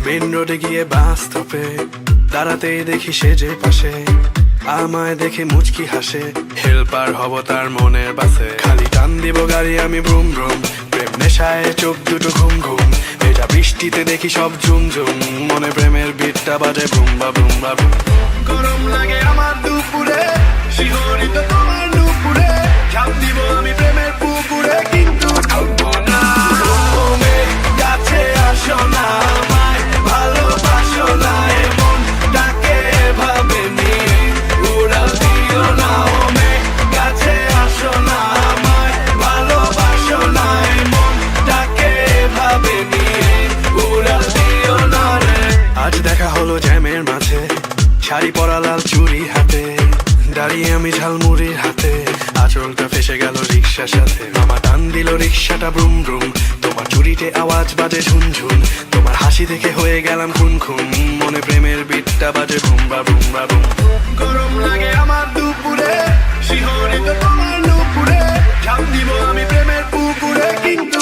Main রোডে গিয়ে বাস স্টপে দাঁড়াতেই দেখি সে যে পাশে আমায় দেখে মুচকি হাসে। হেল্পার হব তার মনের বাসে, খালি টান দিব গাড়ি আমি ব্রুম ব্রুম। প্রেম নেশায় চোখ দুটো ঘুম ঘুম, এটা বৃষ্টিতে দেখি সব ঝুম ঝুম। মনে প্রেমের বিটটা বাজে বুম বা বুম বা বুম। গরম লাগে আমার দুপুরে, শিহরিত তোমার নুপুরে, ঝাঁপ দিব আমি প্রেমের পুকুরে, কিন্তু ডুববো না। তুমি কাছে আসো না, আমায় ভালোবাসো না, এমন ডাকে ভাবে নিয়ে উড়াল দিও না। ওমে কাছে আসো না, আমায় ভালোবাসো না, এমন ডাকে ভাবে নিয়ে উড়াল দিও না রে। আজ দেখা হলো জ্যামের মাঝে, শাড়ি পরা লাল চুড়ি হাতে, দাঁড়িয়ে আমি ঝালমুড়ির হাতে, আঁচলটা ফেসে গেল রিক্সার সাথে। মামা টান দিল রিক্সাটা ব্রুম ব্রুম, তোমার চুরিতে আওয়াজ বাজে ঝুনঝুন, তোমার হাসি দেখে হয়ে গেলাম খুন খুন। মনে প্রেমের বিটটা বাজে বুম বা বুম বা বুম। গরম লাগে আমার দুপুরে, শিহরিত তোমার নুপুরে, ঝাঁপ দিব আমি প্রেমের পুকুরে, কিন্তু